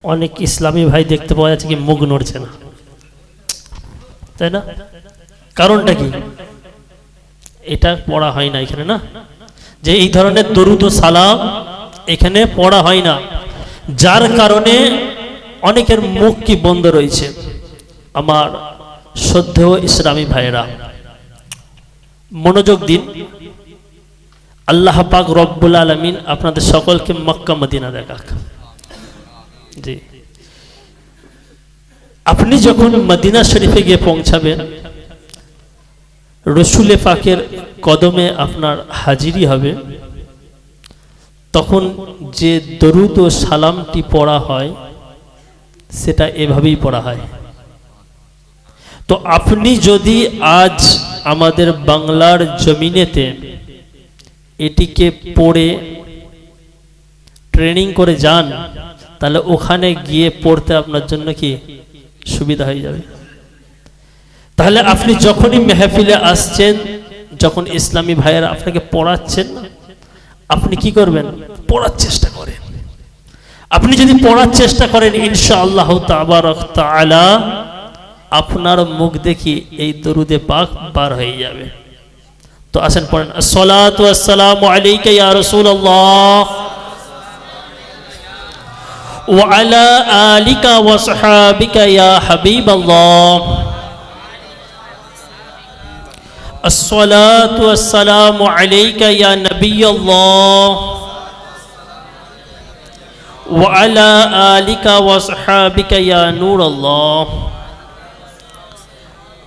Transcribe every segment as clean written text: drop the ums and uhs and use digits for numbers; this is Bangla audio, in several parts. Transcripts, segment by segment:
অনেক ইসলামী ভাই দেখতে পাওয়া যাচ্ছে কি মুখ নড়ছে না, তাই না? কারণটা কি? এটা পড়া হয় না এখানে, না যে এই ধরনের দরুদ ও সালাম এখানে পড়া হয় না, যার কারণে অনেকের মুখ কি বন্ধ রয়েছে। আমার শ্রদ্ধেয় ইসলামী ভাইয়েরা মনোযোগ দিন। আল্লাহ পাক রব্বুল আলামিন আপনাদের সকলকে মক্কা মদিনা দেখাক। জি, আপনি যখন মদিনা শরীফে গিয়ে পৌঁছাবেন, রসুলে পাকের কদমে আপনার হাজিরি হবে, তখন যে দরুদ ও সালামটি পড়া হয় সেটা এভাবেই পড়া হয়। তো আপনি যদি আজ আমাদের বাংলার জমিনেতে এটিকে পড়ে ট্রেনিং করে যান, তাহলে ওখানে গিয়ে পড়তে আপনার জন্য কি সুবিধা হয়ে যাবে। তাহলে আপনি যখনই মেহফিলে আসছেন, যখন ইসলামী ভাইয়েরা আপনাকে পড়াচ্ছেন, আপনি কি করবেন? পড়ার চেষ্টা করেন। আপনি যদি পড়ার চেষ্টা করেন, ইনশাআল্লাহ তাবারক তাআলা আপনার মুখ দেখি এই দরুদে পাক বার হয়ে যাবে। তো আসেন পড়েন, আসসালাতু ওয়াসসালামু আলাইকা ইয়া রাসূলুল্লাহ ওয়া আলা আলিকা ওয়া সাহাবিকা ইয়া হাবিবাল্লাহ, আসসালাতু ওয়াসসালামু আলাইকা ইয়া নবিয়াল্লাহ ওয়া আলা আলিকা ওয়া সাহাবিকা ইয়া নূরাল্লাহ।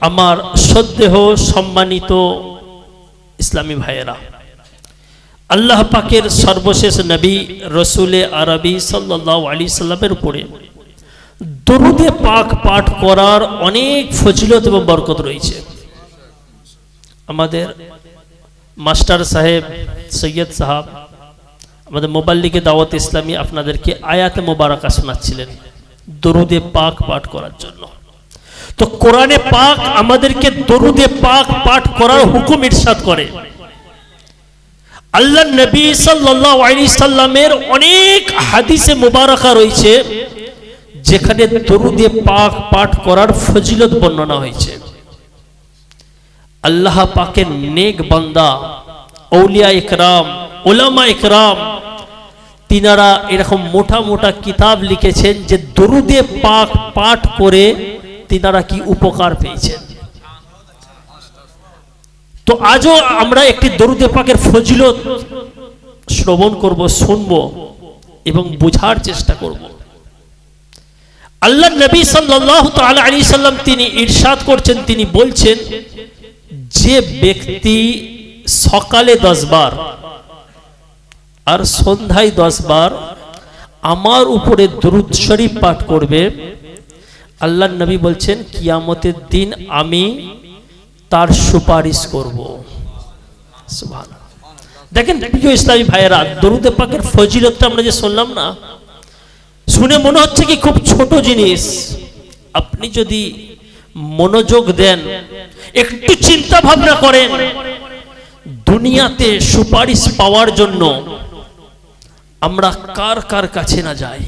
আমার শ্রদ্ধেয় সম্মানিত ইসলামী ভাইয়েরা, আল্লাহ পাকের সর্বশেষ নবী রসুলে আরবি সাল্লাল্লাহু আলাইহি সাল্লামের উপরে দরুদে পাক পাঠ করার অনেক ফজিলত এবং বরকত রয়েছে। আমাদের মাস্টার সাহেব সৈয়দ সাহাব আমাদের মোবাল্লিকে দাওয়াত ইসলামী আপনাদেরকে আয়াতে মোবারকা শোনাচ্ছিলেন দরুদে পাক পাঠ করার জন্য। তো কোরআনে পাক আমাদেরকে দরুদে পাক পাঠ করার হুকুম ইরশাদ করে। আল্লাহ নবী সাল্লাল্লাহু আলাইহি সাল্লামের অনেক হাদিসে মুবারাকা রয়েছে যেখানে দরুদে পাক পাঠ করার ফজিলত বর্ণনা হয়েছে। আল্লাহ পাকের নেক বান্দা, আউলিয়া ইকরাম, উলামা ইকরাম, তিনারা এরকম মোটা মোটা কিতাব লিখেছেন যে দরুদে পাক পাঠ করে তিনারা কি উপকার পেয়েছেন। তো আজও আমরা একটি দরুদে পাকের ফজিলত শ্রবণ করব, শুনব এবং বোঝার চেষ্টা করব। আল্লাহ নবী সাল্লাল্লাহু তাআলা আলাইহি সাল্লাম তিনি ইরশাদ করছেন, তিনি বলছেন যে ব্যক্তি সকালে 10 বার আর সন্ধ্যায় 10 বার আমার উপরে দরুদ শরীফ পাঠ করবে, আল্লাহ নবী বলছেন কিয়ামতের দিন আমি তার সুপারিশ করব। সুবহানাল্লাহ। দেখেন প্রিয় ইসলামী ভাইয়েরা, দরুদ পাকের ফজিলতটা আমরা যে শুনলাম না, শুনে মনে হচ্ছে কি খুব ছোট জিনিস। আপনি যদি মনোযোগ দেন, একটু চিন্তা ভাবনা করেন, দুনিয়াতে সুপারিশ পাওয়ার জন্য আমরা কার কার কাছে না যাই।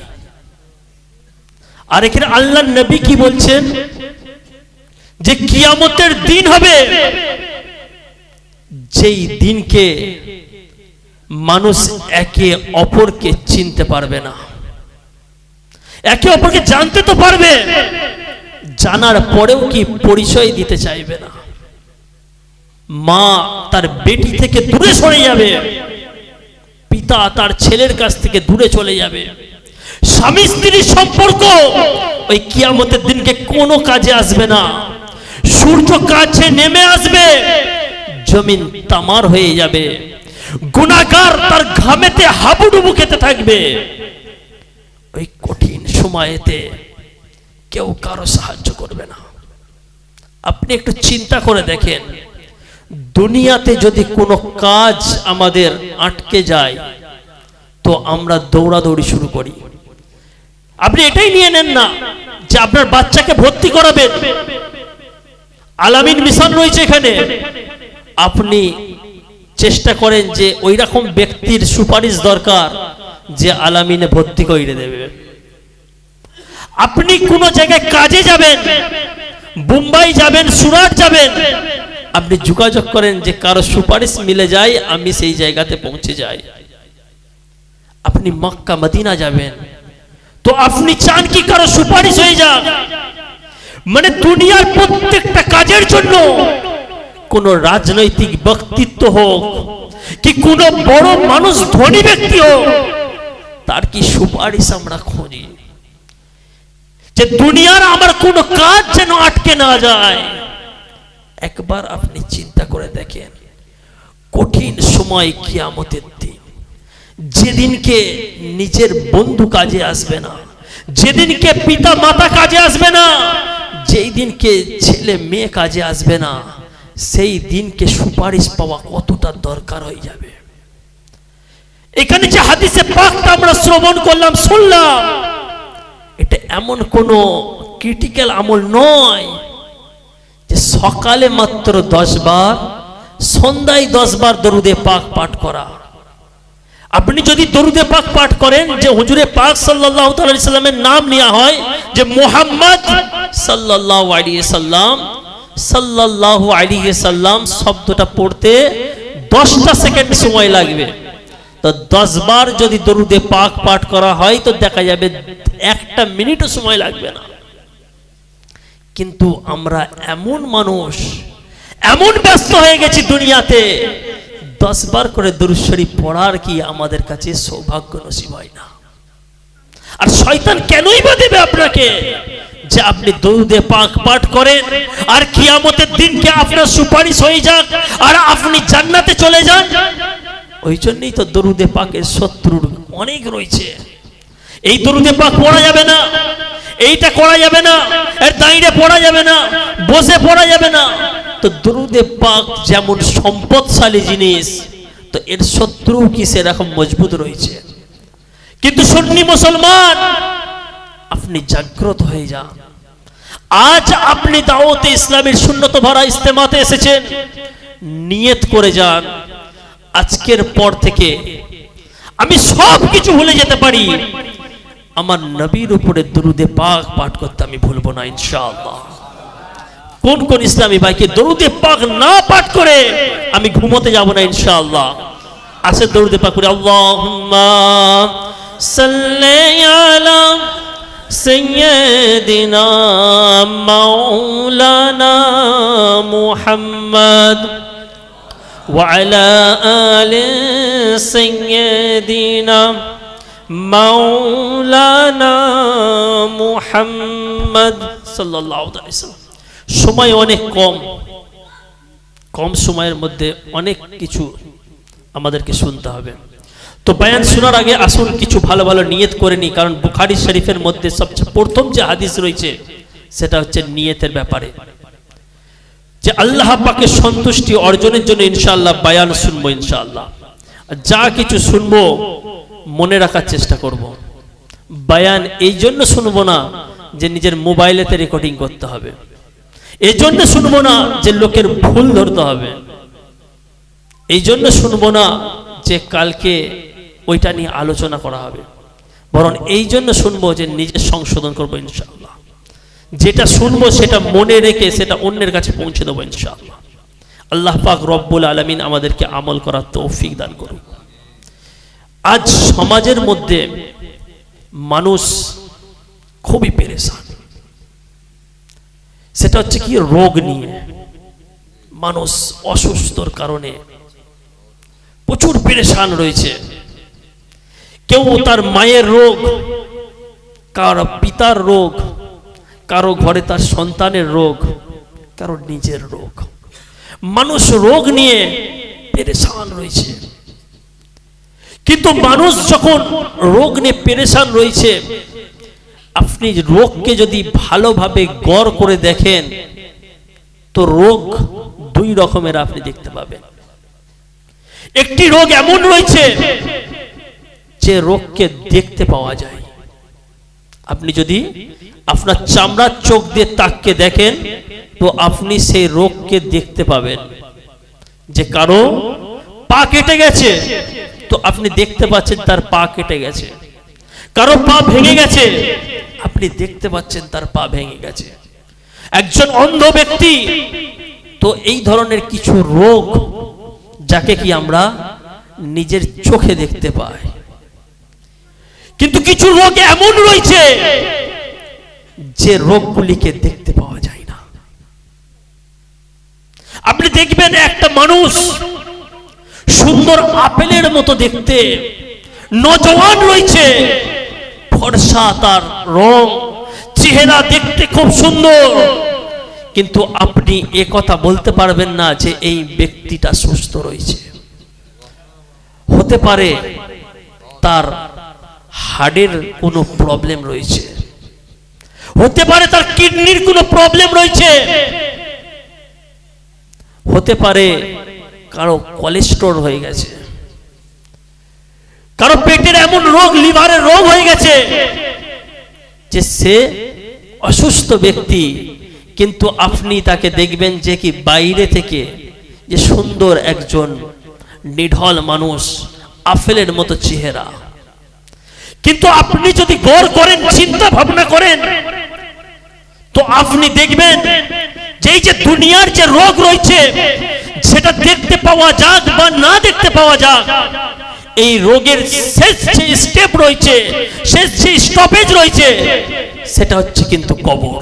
আর এখানে আল্লাহ নবী কি বলছেন যে কিয়ামতের দিন হবে, যেই দিনকে মানুষ একে অপরকে চিনতে পারবে না, একে অপরকে জানতে তো পারবে, জানার পরেও কি পরিচয় দিতে চাইবে না। মা তার বেটি থেকে দূরে সরে যাবে, পিতা তার ছেলের কাছ থেকে দূরে চলে যাবে, স্বামী স্ত্রীর সম্পর্ক ওই কিয়ামতের দিনকে কোনো কাজে আসবে না। সূর্য কাছে নেমে আসবে, জমিন তামার হয়ে যাবে, গুনাহগার তার ঘামেতে হাবুডুবু খেতে থাকবে। ওই কঠিন সময়েতে কেউ কারো সাহায্য করবে না। আপনি একটু চিন্তা করে দেখেন, দুনিয়াতে যদি কোনো কাজ আমাদের আটকে যায় তো আমরা দৌড়াদৌড়ি শুরু করি। আপনি এটাই নিয়ে নেন না যে আপনার বাচ্চাকে ভর্তি করাবেন, আলামিন মিশন রয়েছে এখানে, আপনি চেষ্টা করেন যে ওই রকম ব্যক্তির সুপারিশ দরকার যে আলামিনে ভর্তি করে দেবে। আপনি কোনো জায়গায় কাজে যাবেন, মুম্বাই যাবেন, সুরাট যাবেন, আপনি যোগাযোগ করেন যে কারো সুপারিশ মিলে যায়, আমি সেই জায়গাতে পৌঁছে যাই। আপনি মক্কা মদিনা যাবেন, তো আপনি চান কি কারো সুপারিশ হয়ে যাক? মানে দুনিয়ার প্রত্যেকটা কাজের জন্য কোন রাজনৈতিক ব্যক্তিত্ব হোক কি কোন বড় মানুষ, ধনী ব্যক্তি হোক, তার কি সুপারিশ আমরা খুঁজি যে দুনিয়ার আমার কোন কাজ যেন আটকে না যায়। একবার আপনি চিন্তা করে দেখেন, কঠিন সময় কিয়ামতের দিন, যেদিনকে নিজের বন্ধু কাজে আসবে না, যেদিনকে পিতা মাতা কাজে আসবে না, যেই দিনকে ছেলে মেয়ে কাজে আসবে না, সেই দিনকে সুপারিশ পাওয়া কতটা দরকার হয়ে যাবে। এখানে যে হাদিসে পাকটা আমরা শ্রবণ করলাম, শুনলাম, এটা এমন কোন ক্রিটিক্যাল আমল নয় যে সকালে মাত্র 10 বার, সন্ধ্যায় 10 বার দরুদে পাক পাঠ করা। আপনি যদি দরুদে পাক পাঠ করেন, যে হুজুরে পাক সাল্লাল্লাহু আলাইহি সাল্লামের নাম নেওয়া হয়, যে মুহাম্মদ সাল্লাল্লাহু আলাইহি সাল্লাম, সাল্লাল্লাহু আলাইহি সাল্লাম শব্দটা পড়তে 10টা সেকেন্ড সময় লাগবে। তো 10 বার যদি দরুদে পাক পাঠ করা হয় তো দেখা যাবে 1টা মিনিটও সময় লাগবে না। কিন্তু আমরা এমন মানুষ, এমন ব্যস্ত হয়ে গেছি দুনিয়াতে, 10 বার করে দুরূদ শরীফ পড়ার কি আমাদের কাছে সৌভাগ্য নসিব হয় না। আর শয়তান কেনই বা দেবে আপনাকে যে আপনি দরুদে পাক পাঠ করেন আর কিয়ামতের দিনকে আপনার সুপারিশ হয়ে যাক আর আপনি জান্নাতে চলে যান। ওই জন্যই তো দরুদে পাকের শত্রুর অনেক রয়েছে। এই দরুদে পাক পড়া যাবে না, এইটা করা যাবে না, এর দাঁড়িয়ে পড়া যাবে না, বসে পড়া যাবে না। তো দরুদে পাক যেমন সম্পদশালী জিনিস, তো এর শত্রু কি সেরকম মজবুত রয়েছে। কিন্তু সুন্নি মুসলমান, আপনি জাগ্রত হয়ে যান। আজ আপনি দাওয়াতে ইসলামের সুন্নত ভরা ইজতেমাতে এসেছেন, নিয়ত করে যান আজকের পর থেকে আমি সব কিছু ভুলে যেতে পারি, আমার নবীর উপরে দরুদে পাক পাঠ করতে আমি ভুলবো না ইনশাআল্লাহ। কোন কোন ইসলামী ভাইকে দরুদে পাক না পাঠ করে আমি ঘুমোতে যাব না ইনশাআল্লাহ? আসে দরুদে পাক করে, আল্লাহুম্মা সাল্লি আলা সাইয়্যিদিনা মাওলানা মুহাম্মদ ওয়া আলা আলি সাইয়্যিদিনা মাওলানা মুহাম্মদ সাল্লাল্লাহু আলাইহি ওয়াসাল্লাম। সময় অনেক কম সময়ের মধ্যে অনেক কিছু আমাদেরকে শুনতে হবে। তো বয়ান শোনার আগে আসুন কিছু ভালো ভালো নিয়ত করে নিই, কারণ বুখারী শরীফের মধ্যে সবচেয়ে প্রথম যে হাদিস রয়েছে সেটা হচ্ছে নিয়তের ব্যাপারে, যে আল্লাহ পাকের সন্তুষ্টি অর্জনের জন্য ইনশাআল্লাহ বয়ান শুনবো ইনশাআল্লাহ। যা কিছু শুনবো মনে রাখার চেষ্টা করব। বয়ান এই জন্য শুনবো না যে নিজের মোবাইলেতে রেকর্ডিং করতে হবে, এই জন্য শুনবো না যে লোকের ভুল ধরতে হবে, এই জন্য শুনবো না যে কালকে ওইটা নিয়ে আলোচনা করা হবে, বরং এই জন্য শুনবো যে নিজের সংশোধন করবো ইনশাআল্লাহ। যেটা শুনবো সেটা মনে রেখে সেটা অন্যের কাছে পৌঁছে দেবো ইনশাআল্লাহ। আল্লাহ পাক রব্বুল আলামিন আমাদেরকে আমল করার তৌফিক দান করুন। আজ সমাজের মধ্যে মানুষ খুবই পেরেশান, সেটা হচ্ছে কি রোগ নিয়ে। মানুষ অসুস্থর কারণে প্রচুর পেরেশান রয়েছে। কেউ তার মায়ের রোগ, কারো পিতার রোগ, কারো ঘরে তার সন্তানের রোগ, কারো নিজের রোগ। মানুষ রোগ নিয়ে পেরেশান রয়েছে। কিন্তু মানুষ যখন রোগ নিয়ে পেরেশান রয়েছে, আপনি রোগকে যদি ভালোভাবে গড় করে দেখেন তো রোগ দুই রকমের আপনি দেখতে পাবেন। একটি রোগ এমন রয়েছে যে রোগকে দেখতে পাওয়া যায়। আপনি যদি আপনার চামড়ার চোখ দিয়ে তাককে দেখেন তো আপনি সেই রোগকে দেখতে পাবেন। যে কারো পা কেটে গেছে তো আপনি দেখতে পাচ্ছেন তার পা কেটে গেছে, কারো পা ভেঙে গেছে আপনি দেখতে পাচ্ছেন তার পা ভেঙে গেছে। একজন অন্ধ ব্যক্তি, তো এই ধরনের কিছু রোগ যাকে কি আমরা নিজের চোখে দেখতে পাই, কিন্তু কিছু রোগ এমন রয়েছে যে রোগগুলিকে দেখতে পাওয়া যায় না। আপনি দেখবেন একটা মানুষ সুন্দর আপেলের মতো দেখতে, নজওয়ান রয়েছে, ফর্সা তার রং, চেহারা দেখতে খুব সুন্দর, কিন্তু আপনি এ কথা বলতে পারবেন না যে এই ব্যক্তিটা সুস্থ রয়েছে। হতে পারে তার হার্টের কোনো প্রবলেম রয়েছে, হতে পারে তার কিডনির কোনো প্রবলেম রয়েছে, হতে পারে কারো কোলেস্টেরল হয়ে গেছে, কারো পেটের এমন রোগ, লিভারের রোগ হয়ে গেছে যে সে অসুস্থ ব্যক্তি, কিন্তু আপনি তাকে দেখবেন যে কি বাইরে থেকে যে সুন্দর একজন নিঢল মানুষ, আপেলের মতো চেহারা, কিন্তু আপনি যদি গৌর করেন, চিন্তা ভাবনা করেন, তো আপনি দেখবেন যে এই যে দুনিয়ার যে রোগ রয়েছে, সেটা দেখতে পাওয়া যাক বা না দেখতে পাওয়া যাক, এই রোগের শেষ যে স্টেপ রয়েছে, শেষ যে স্টপেজ রয়েছে, সেটা হচ্ছে কিন্তু কবর।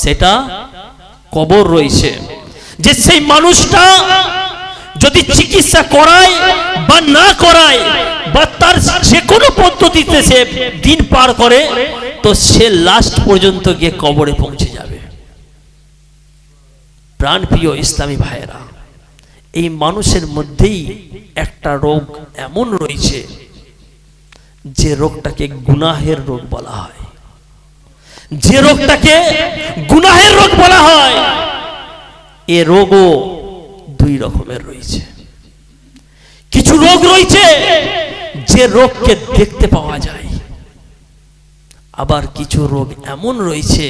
সেটা কবর রয়েছে। যে সেই মানুষটা যদি চিকিৎসা করায় বা না করায়, বা তার যে কোনো পদ্ধতিতে সে দিন পার করে, তো সে লাস্ট পর্যন্ত গিয়ে কবরে পৌঁছে যাবে। প্রাণপ্রিয় ইসলামী ভাইয়েরা, এই মানুষের মধ্যেই একটা রোগ এমন রয়েছে যে রোগটাকে গুনাহের রোগ বলা হয়। যে রোগটাকে গুনাহের রোগ বলা হয়, এ রোগও দুই রকমের রয়েছে। কিছু রোগ রয়েছে যে রোগকে দেখতে পাওয়া যায়, আবার কিছু রোগ এমন রয়েছে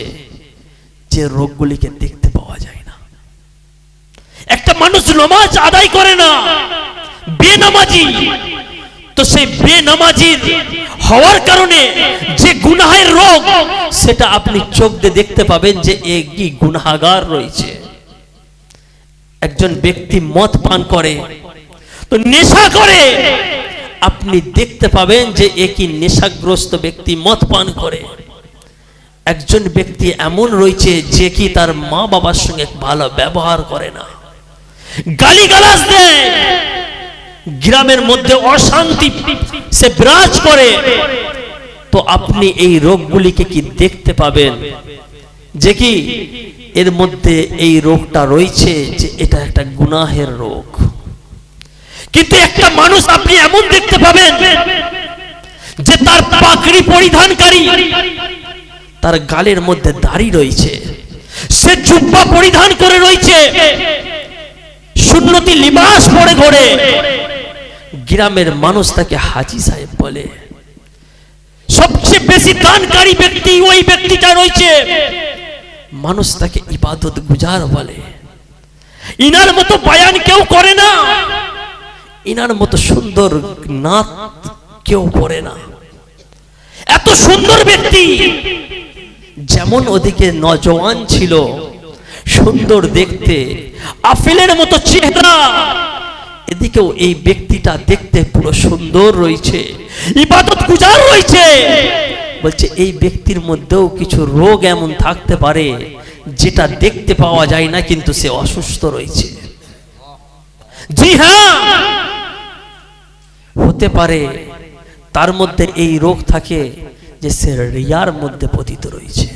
যে রোগগুলিকে দেখতে পাওয়া যায় না। একটা মানুষ নামাজ আদায় করে না, বেনামাজি, তো সেই বেনামাজির হওয়ার কারণে যে গুনাহের রোগ, সেটা আপনি চোখ দিয়ে দেখতে পাবেন যে এ কি গুনাহগার রয়েছে। একজন ব্যক্তি মদ পান করে, তো নেশা করে, আপনি দেখতে পাবেন যে এ কি নেশাগ্রস্ত ব্যক্তি, মদ পান করে। একজন ব্যক্তি এমন রয়েছে যে কি তার মা বাবার সঙ্গে ভালো ব্যবহার করে না, গালিগালাজ দেয়, গ্রামের মধ্যে অশান্তি সে বিরাজ করে, তো আপনি এই রোগগুলিকে কি দেখতে পাবেন যে কি এর মধ্যে এই রোগটা রয়েছে, যে এটা একটা গুনাহের রোগ। কিন্তু একটা মানুষ আপনি এমন দেখতে পাবেন যে তার পাগড়ি পরিধানকারী, তার গালের মধ্যে দাড়ি রয়েছে, সে জুব্বা পরিধান করে রয়েছে, সুন্নতি লিবাস পরে ঘোরে, গ্রামের মানুষ তাকে হাজী সাহেব বলে। সবচেয়ে বেশি দানকারী ব্যক্তি ওই ব্যক্তিটা রয়েছে, মানুষ তাকে ইবাদত গুজার বলে। ইনার মতো বয়ান কেউ করে না, ইনার মতো সুন্দর নাত কেউ পড়ে না। এত সুন্দর ব্যক্তি, যেমন ওদিকে নজওয়ান ছিল, সুন্দর দেখতে, আপেলের মতো চেহারা, এদিকেও এই ব্যক্তিটা দেখতে পুরো সুন্দর রয়েছে, ইবাদত গুজার রয়েছে। বলছে এই ব্যক্তির মধ্যেও কিছু রোগ এমন থাকতে পারে যেটা দেখতে পাওয়া যায় না, কিন্তু সে অসুস্থ রয়েছে। জি হ্যাঁ, হতে পারে তার মধ্যে এই রোগ থাকে যে সে রিয়ার মধ্যে পতিত রয়েছে।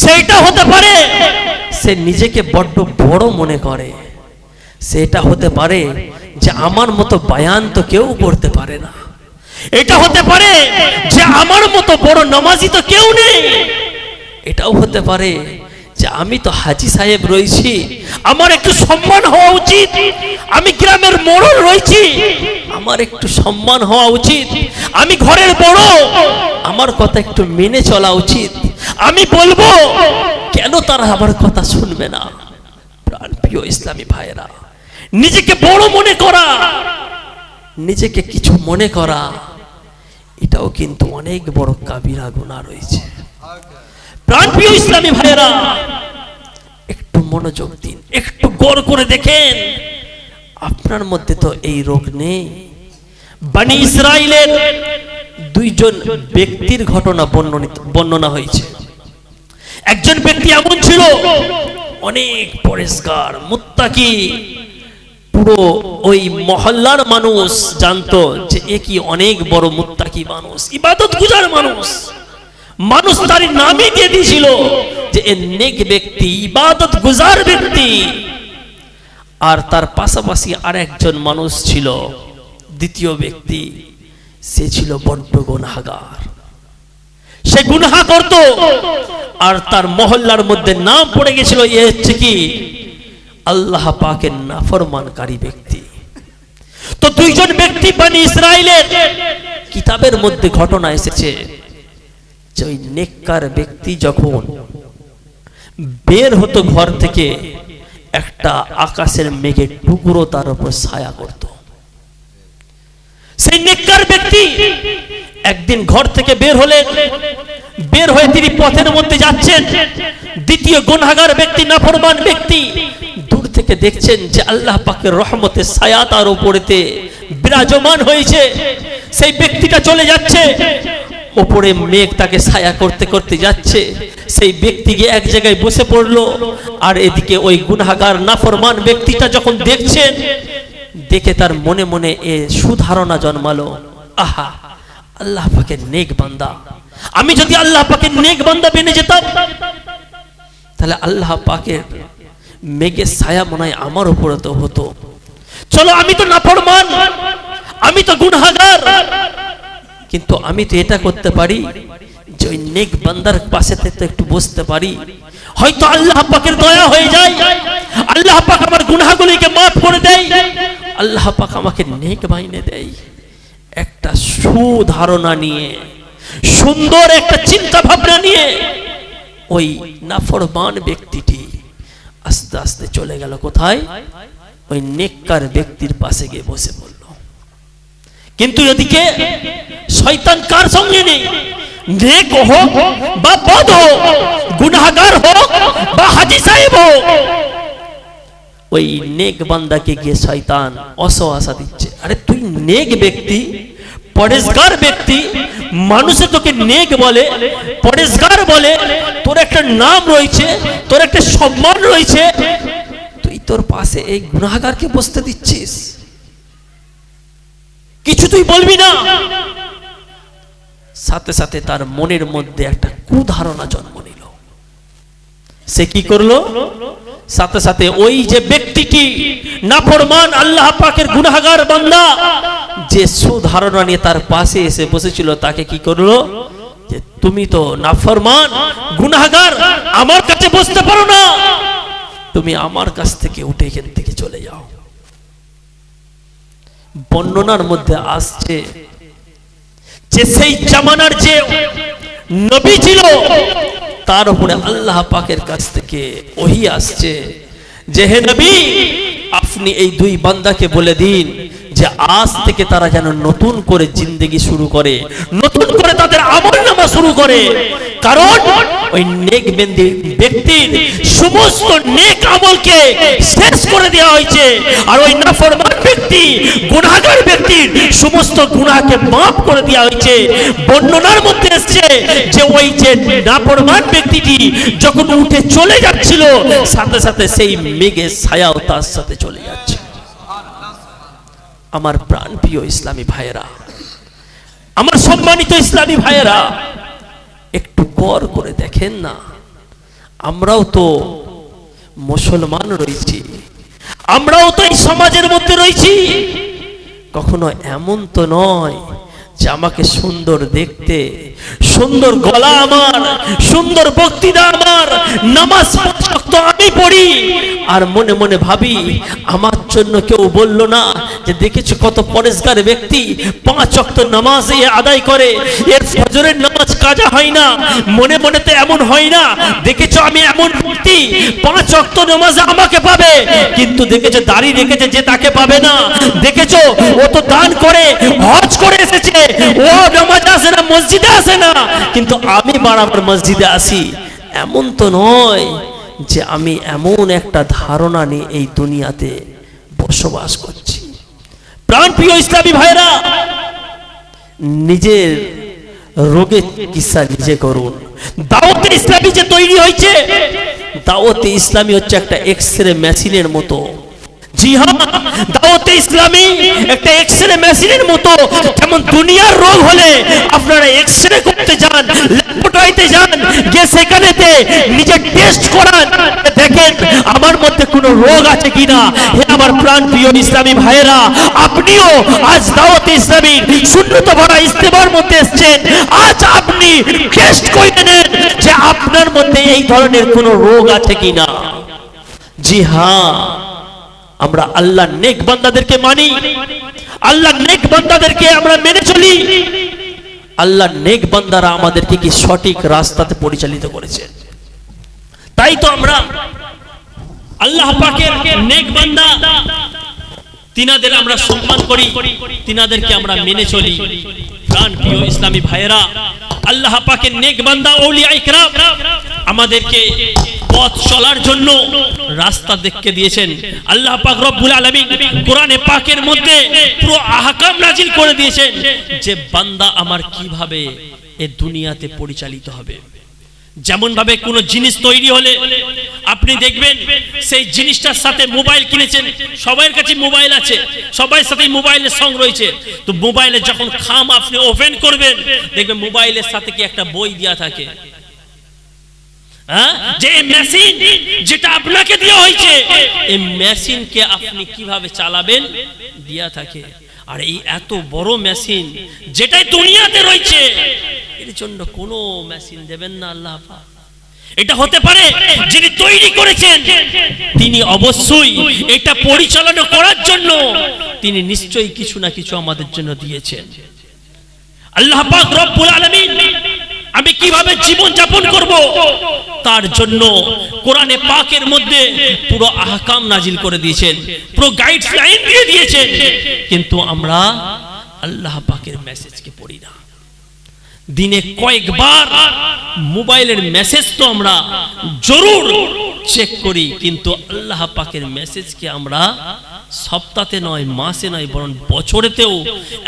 সেইটা হতে পারে সে নিজেকে বড্ড বড় মনে করে। সেটা হতে পারে যে আমার মতো বায়ান তো কেউ করতে পারে না। এটা হতে পারে যে আমার মতো বড় নামাজি তো কেউ নেই। এটাও হতে পারে যে আমি তো হাজী সাহেব রয়েছি, আমার একটু সম্মান হওয়া উচিত, আমি গ্রামের মোড়ল রয়েছি, আমার একটু সম্মান হওয়া উচিত, আমি ঘরের বড়, আমার কথা একটু মেনে চলা উচিত, আমি বলবো, কেন তারা আমার কথা শুনবে না? প্রাণপ্রিয় ইসলামী ভাইয়েরা, নিজেকে বড় মনে করা, নিজেকে কিছু মনে করা, এটাও কিন্তু অনেক বড় কাবিরা গুনাহ রয়েছে। প্রাণপ্রিয় ইসলামী ভাইয়েরা, একটু মনোযোগ দিন, একটু গৌর করে দেখেন, আপনার মধ্যে তো এই রোগ নেই। বনি ইসরাইলের দুইজন ব্যক্তির ঘটনা বর্ণনা হয়েছে। একজন ব্যক্তি এমন ছিল, অনেক পরেশগার, মুত্তাকি, পুরো ওই মহল্লার মানুষ জানতো যে এ কি অনেক বড় মুত্তাকি মানুষ, ইবাদত গুজার মানুষ। মানুষ তার নামই দিয়ে দিয়েছিল যে এ নেক ব্যক্তি, ইবাদত গুজার ব্যক্তি। আর তার পাশাপাশি আর একজন মানুষ ছিল, দ্বিতীয় ব্যক্তি, সে ছিল বড্ড গুনাহগার, সে গুনাহ করত। আর তার মহল্লার মধ্যে নাম পড়ে গেছিল এ হচ্ছে কি আল্লাহ পাকের নাফরমানকারী ব্যক্তি। তো দুইজন ব্যক্তি বনি ইসরাইলের কিতাবের মধ্যে ঘটনা এসেছে যে ওই নেককার ব্যক্তি যখন বের হতো ঘর থেকে, একটা আকাশের মেঘের টুকরো তার উপর ছায়া করত। সেই নেককার ব্যক্তি একদিন ঘর থেকে বের হলেন, বের হয়ে তিনি পথের মধ্যে যাচ্ছেন। দ্বিতীয় গুনাহগার ব্যক্তি, নাফরমান ব্যক্তি, দূর থেকে দেখছেন যে আল্লাহ পাকের রহমতের ছায়া তার উপরেতে বিরাজমান হয়েছে। সেই ব্যক্তিটা চলে যাচ্ছে, উপরে মেঘ তাকে ছায়া করতে করতে যাচ্ছে। সেই ব্যক্তি গিয়ে এক জায়গায় বসে পড়লো। আর এদিকে ওই গুনাহগার নাফরমান ব্যক্তিটা যখন দেখছেন, দেখে তার মনে মনে এ সুধারণা জন্মালো, আহা, আল্লাহ পাকের নেক বান্দা, আমি যদি আল্লাহ পাকের নেক বান্দা বেনে যেতাম, তাহলে আল্লাহ পাকের মেঘের ছায়া মনে হয় আমার উপরে তো হতো। চলো, আমি তো নাফরমান, আমি তো গুনাহগার, কিন্তু আমি তো এটা করতে পারি যে ওই নেক বান্দার পাশে থেকে একটু বসতে পারি, হয়তো আল্লাহ পাকের দয়া হয়ে যায়, আল্লাহ পাক আমার গুনাহগুলিকে মাফ করে দেয়, আল্লাহ পাক আমাকে নেক বানিয়ে দেয়। একটা সুধারণা নিয়ে, সুন্দর একটা চিন্তা ভাবনা নিয়ে ওই নাফরমান ব্যক্তিটি আস্তে আস্তে চলে গেল কোথায়? ওই নেককার ব্যক্তির পাশে গিয়ে বসে পড়ল। কিন্তু এদিকে শয়তান কার সঙ্গে নেই? নেক হোক বা বদ হোক, গুনাহগার হোক বা হাজী সাহেব হোক, ওই নেক বান্দাকে গিয়ে শয়তান অসহাসা দিচ্ছে। আরে তুই নেক ব্যক্তি, পরেশগার ব্যক্তি, মানুষে তোকে নেক বলে, পরেশগার বলে, তোর একটা নাম রয়েছে, তোর একটা সম্মান রয়েছে, তুই তোর পাশে এই গুনাহগারকে বসতে দিচ্ছিস, কিছু তুই বলবি না? সাথে সাথে তার মনের মধ্যে একটা কুধারণা জন্ম নিল। সে কি করলো? সাথে সাথে ওই যে ব্যক্তিটি নাফরমান আল্লাহ পাকের গুনাহগার বান্দা, যে সুধারণা নিয়ে তার পাশে এসে বসেছিল, তাকে কি করলো? যে তুমি তো নাফরমান গুনাহগার, আমার কাছে বসতে পারো না, তুমি আমার কাছ থেকে উঠে এখান থেকে চলে যাও। বর্ণনার মধ্যে আসছে যে সেই জামানার যে নবী ছিল, তার উপরে আল্লাহ পাকের কাছ থেকে ওহী আসছে যে হে নবী, আপনি এই দুই বান্দাকে বলে দিন যে আজ থেকে তারা যেন নতুন করে জিন্দেগি শুরু করে, নতুন করে তাদের আমলনামা শুরু করে। কারণ ওই নেক ব্যক্তির সমস্ত নেক আমলকে শেষ করে দেওয়া হয়েছে, আর ওই নাফরমান ব্যক্তি, গুনাহগার ব্যক্তির সমস্ত গুনাহকে মাফ করে দেওয়া হয়েছে। বর্ণনার মধ্যে এসেছে যে ওই যে নাফরমান ব্যক্তিটি যখন উঠে চলে যাচ্ছিল, সাথে সাথে সেই মেঘের ছায়াও তার সাথে চলে যাচ্ছে। আমার প্রাণপ্রিয় ইসলামী ভাইয়েরা, আমার সম্মানিত ইসলামী ভাইয়েরা, একটু গর করে দেখেন না, আমরাও তো মুসলমান রয়েছি, আমরাও তো এই সমাজের মধ্যে রয়েছি। কখনো এমন তো নয় যে আমাকে সুন্দর দেখতে, সুন্দর গলা আমার, সুন্দর বক্তৃতা আমার, নামাজ তো আমি পড়ি, আর মনে মনে ভাবি আমার জন্য কেউ বলল না যে দেখেছো কত পরেশগার ব্যক্তি 5 ওয়াক্ত নামাজ আদায় করে, এর ফজরের নামাজ কাজা হয় না। মনে মনে তো এমন হয় না, দেখেছো আমি এমন ব্যক্তি 5 ওয়াক্ত নামাজ আমাকে পাবে, কিন্তু দেখেছো দাড়ি রেখেছে যে তাকে পাবে না। দেখেছো ও তো দান করে হজ করে এসেছে, ও নামাজ আসে না, মসজিদে আসে না, কিন্তু আমি বারবার মসজিদে আসি। এমন তো নয় যে আমি এমন একটা ধারণা নিয়ে এই দুনিয়াতে বসবাস করছি। প্রাণপ্রিয় ইসলামী ভাইরা, নিজের রোগের চিকিৎসা নিজে করুন। দাওয়াতে ইসলামী যে তৈরি হয়েছে, দাওয়াতে ইসলামী হচ্ছে একটা এক্সরে মেশিনের মতো। জি হ্যাঁ, দাওয়াতে ইসলামী একটা এক্সরে মেশিনের মতো। যেমন দুনিয়ার রোগ হলে আপনারা এক্সরে করতে যান, ল্যাবরেটরিতে যান, গিয়ে সেখানেতে নিজে টেস্ট করান, দেখেন আমার মধ্যে কোনো রোগ আছে কিনা। হে আমার প্রাণ প্রিয় ইসলামী ভাইয়েরা, আপনিও আজ দাওয়াতে ইসলামী শূন্যত ভরা ইস্তেমার মধ্যে এসেছেন, আজ আপনি টেস্ট করে নেন যে আপনার মধ্যে এই ধরনের কোনো রোগ আছে কিনা। জি হ্যাঁ, আমরা আল্লাহ নেক বান্দাদেরকে মানি, আল্লাহ নেক বান্দাদেরকে আমরা মেনে চলি। আল্লাহ নেক বান্দারা আমাদেরকে কি সঠিক রাস্তাতে পরিচালিত করেছে, তাই তো আমরা আল্লাহ পাকের নেক বান্দা, তিনাদের আমরা সম্মান করি, তিনাদেরকে আমরা মেনে চলি। প্রাণ প্রিয় ইসলামী ভাইয়েরা, আল্লাহ পাকের নেক বান্দা আউলিয়া ইকরাম আমাদেরকে পথ চলার জন্য রাস্তা দেখে দিয়েছেন। আল্লাহ পাক রব্বুল আলামিন কোরআনে পাকের মধ্যে পুরো আহকাম নাজিল করে দিয়েছেন যে বান্দা আমার কিভাবে এই দুনিয়াতে পরিচালিত হবে। যেমন ভাবে কোন জিনিস তৈরি হলে আপনি দেখবেন সেই জিনিসটার সাথে মোবাইল কিনেছেন, সবার কাছে মোবাইল আছে, সবার সাথে মোবাইলের সঙ্গ রয়েছে, তো মোবাইলে যখন খাম আপনি ওপেন করবেন দেখবেন মোবাইলের সাথে কি একটা বই দেয়া থাকে, যে মেশিন যেটা আপনাকে দেওয়া হয়েছে এই মেশিনকে আপনি কিভাবে চালাবেন দেয়া থাকে। আর এই এত বড় মেশিন যেটাই দুনিয়াতে রয়েছে, এর জন্য কোনো মেশিন দেবেন না আল্লাহ পাক। এটা হতে পারে যিনি তৈরি করেছেন তিনি অবশ্যই এটা পরিচালনা করার জন্য তিনি নিশ্চয়ই কিছু না কিছু আমাদের জন্য দিয়েছেন। আল্লাহ পাক রব্বুল আলামিন আমি কিভাবে জীবন যাপন করব তার জন্য কোরআনে পাকের মধ্যে পুরো আহকাম নাজিল করে দিয়েছেন, পুরো গাইডলাইন দিয়ে দিয়েছেন, কিন্তু আমরা আল্লাহ পাকের মেসেজকে পড়ি না। দিনে কয়েকবার মোবাইলের মেসেজ তো আমরা জরুর চেক করি, কিন্তু আল্লাহ পাকের মেসেজকে আমরা সপ্তাহে নয়, মাসে নয়, বরং বছরেতেও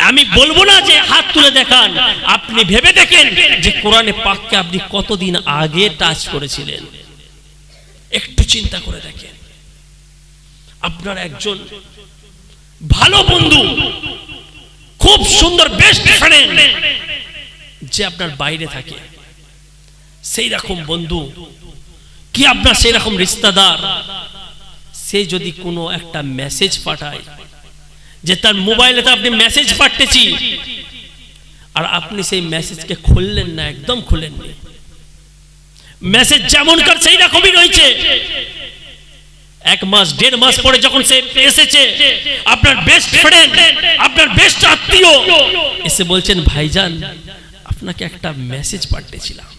আমি বলবো না যে হাত তুলে দেখান, আপনি ভেবে দেখেন যে কোরআনে পাককে আপনি কতদিন আগে টাচ করেছিলেন। একটু চিন্তা করে দেখেন, আপনার একজন ভালো বন্ধু, খুব সুন্দর বেস্ট ফ্রেন্ড যে আপনার বাইরে থাকে, সেই রকম বন্ধু কি আপনার সেই রকম রিশতেদার, সে যদি কোনো একটা মেসেজ পাঠায় যে তার মোবাইলে তো আপনি মেসেজ পাঠাচ্ছি, আর আপনি সেই মেসেজকে খুললেন না, একদম খুলেননি, মেসেজ যেমনকার সেই রকমই রয়েছে। 1 মাস 1.5 মাস পরে যখন সে এসেছে, আপনার বেস্ট ফ্রেন্ড, আপনার বেস্ট আত্মীয় এসে বলছেন ভাইজান আপনাকে একটা মেসেজ পাঠিয়েছিলাম,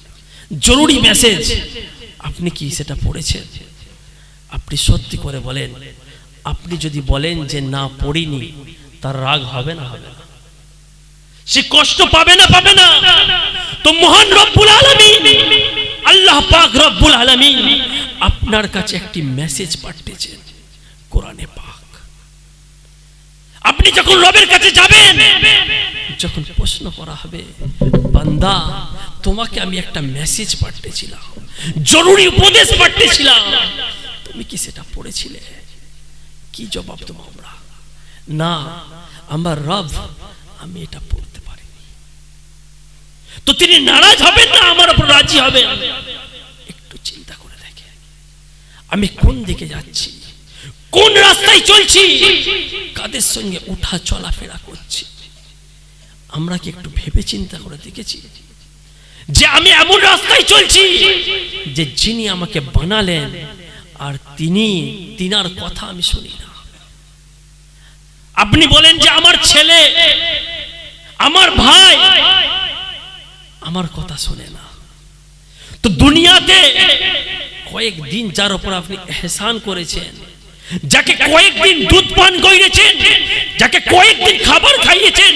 জরুরি মেসেজ, আপনি কি সেটা পড়েছেন? আপনি সত্যি করে বলেন, আপনি যদি বলেন যে না পড়িনি, তার রাগ হবে না? হবে না? সে কষ্ট পাবে না? পাবে না? তো মহান রব্বুল আলামিন আল্লাহ পাক রব্বুল আলামিন আপনার কাছে একটি মেসেজ পাঠিয়েছেন, কোরআনে পাক। আপনি যখন রবের কাছে যাবেন, যখন প্রশ্ন করা হবে বান্দা তোমাকে আমি একটা মেসেজ পাঠিয়েছিলাম, জরুরি উপদেশ পাঠিয়েছিলাম, তুমি কি সেটা পড়েছিলে? কি জবাব দেব আমরা? না, আমার রব আমি এটা পড়তে পারিনি। তো তিনি নারাজ হবেন না আমার উপর রাজি হবেন? একটু চিন্তা করে দেখে আমি কোন দিকে যাচ্ছি, কোন রাস্তায় চলছি, কাদের সঙ্গে উঠা চলাফেরা করছি, আমরা কি একটু ভেবে চিন্তা করে দেখেছি? যে আমি এমন রাস্তায় চলছি যে যিনি আমাকে বানালেন আর তিনার কথা আমি শুনি না। আপনি বলেন যে আমার ছেলে, আমার ভাই আমার কথা শুনে না, তো দুনিয়াতে কয়েকদিন যার উপর আপনি এহসান করেছেন, যাকে কয়েকদিন দুধ পান করিয়েছেন, যাকে কয়েকদিন খাবার খাইয়েছেন,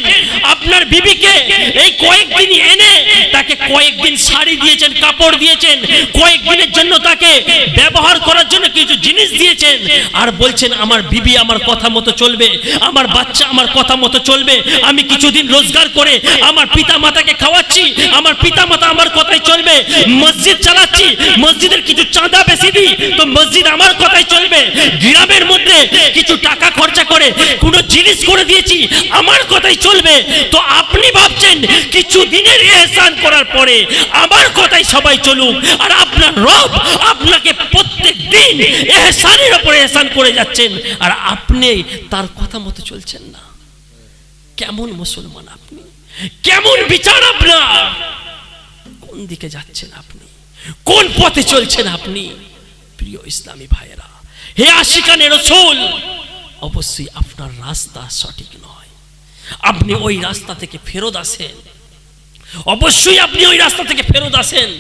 আপনার বিবিকে এই কয়েকদিন এনে তাকে কয়েকদিন শাড়ি দিয়েছেন, কাপড় দিয়েছেন, কয়েকদিনের জন্য তাকে ব্যবহার করার জন্য কিছু জিনিস দিয়েছেন, আর বলছেন আমার বিবি আমার কথা মতো চলবে, আমার বাচ্চা আমার কথা মতো চলবে, আমি কিছুদিন রোজগার করে আমার পিতা মাতাকে খাওয়াচ্ছি, আমার পিতা মাতা আমার কথাই চলবে, মসজিদ চালাচ্ছি, মসজিদের কিছু চাঁদা বেশি দিই তো মসজিদ আমার কথাই চলবে, গ্রামের মধ্যে কিছু টাকা খরচা করে কোনো জিনিস করে দিয়েছি আমার কথাই চলবে। তো আপনি ভাবছেন কিছু দিনের ইহসান করার পরে আমার কথাই সবাই চলুক, আর আপনার রব আপনাকে প্রত্যেক দিন ইহসানের উপরে ইহসান করে যাচ্ছেন আর আপনি তার কথা মতো চলছেন না। কেমন মুসলমান আপনি? কেমন বিচার আপনার? কোন দিকে যাচ্ছেন আপনি? কোন পথে চলছেন আপনি? প্রিয় ইসলামী ভাইয়েরা, হে আশিকানে রাসূল, অবশ্যই আপনার রাস্তা সঠিক নয়। আপনি ওই রাস্তা থেকে ফেরত আসেন, অবশ্যই আপনি ওই রাস্তা থেকে ফেরত আসেন।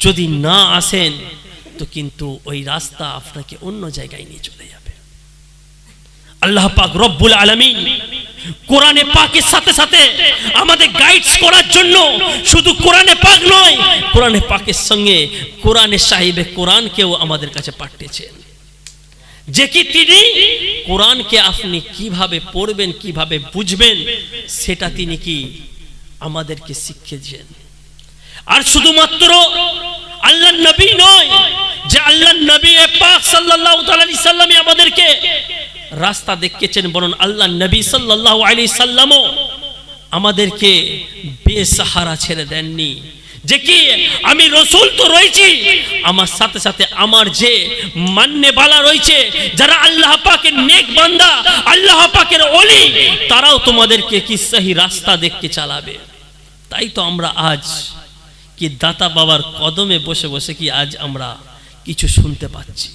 যদি না আসেন তো কিন্তু ওই রাস্তা আপনাকে অন্য জায়গায় নিয়ে চলে যাবে। আল্লাহ পাক রব্বুল আলামিন কোরআনে পাকের সাথে সাথে আমাদের গাইডস করার জন্য শুধু কোরআনে পাক নয়, কোরআনে পাকের সঙ্গে কোরআনে সাহিবে কোরআনকেও আমাদের কাছে পাঠিয়েছেন, যে কি তিনি কোরআনকে আপনি কিভাবে পড়বেন, কিভাবে বুঝবেন সেটা তিনি কি আমাদেরকে শিখিয়েছেন। আর শুধুমাত্র আল্লাহর নবী নয়, যে আল্লাহর নবী পাক সাল্লাল্লাহু আলাইহি সাল্লাম আমাদেরকে রাস্তা দেখিয়েছেন, বরং আল্লাহর নবী সাল্লাল্লাহু আলাইহি সাল্লামও আমাদেরকে বেসাহারা ছেড়ে দেননি। যে কি আমি রসুল তো রয়েছি, আমার সাথে সাথে আমার যে মান্যবালা রয়েছে, যারা আল্লাহ পাকের নেক বান্দা, আল্লাহ পাকের ওলি, তারাও তোমাদেরকে কি সহি রাস্তা দেখতে চালাবে। তাই তো আমরা আজ কি দাতা বাবার কদমে বসে বসে কি আজ আমরা কিছু শুনতে পাচ্ছি।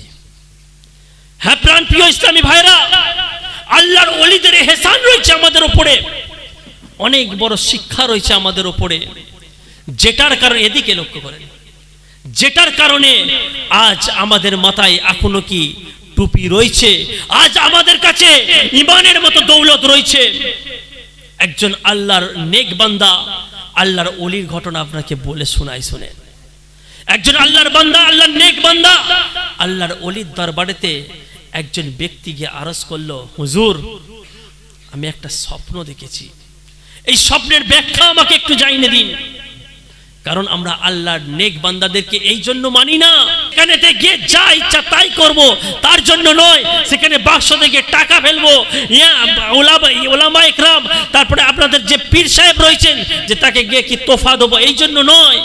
হ্যাঁ প্রাণ প্রিয় ইসলামী ভাইরা, আল্লাহর ওলিদের ইহসান রয়েছে আমাদের উপরে, অনেক বড় শিক্ষা রয়েছে আমাদের উপরে, যেটার কারণে এদিকে লক্ষ্য করেন, যেটার কারণে আজ আমাদের মাথায় এখনো কি টুপি রয়েছে, আজ আমাদের কাছে ঈমানের মতো দৌলত রয়েছে। একজন আল্লাহর নেক বান্দা, আল্লাহর ওলির ঘটনা আপনাকে বলে শোনাই, শুনেন। একজন আল্লাহর বান্দা, আল্লাহর নেক বান্দা, আল্লাহর ওলির দরবারেতে একজন ব্যক্তি গিয়ে আরজ করলো, হুজুর আমি একটা স্বপ্ন দেখেছি, এই স্বপ্নের ব্যাখ্যা আমাকে একটু জানিয়ে দিন। কারণ আমরা আল্লাহর নেক বান্দাদেরকে এই জন্য মানি না, এখানে গিয়ে যা ইচ্ছা তাই করব তার জন্য নয়, সেখানে বাক্স থেকে টাকা ফেলবো, ওলামা ইকরাম, তারপরে আপনাদের যে পীর সাহেব রয়েছেন যে তাকে গিয়ে কি তোফা দেবো, এই জন্য নয়।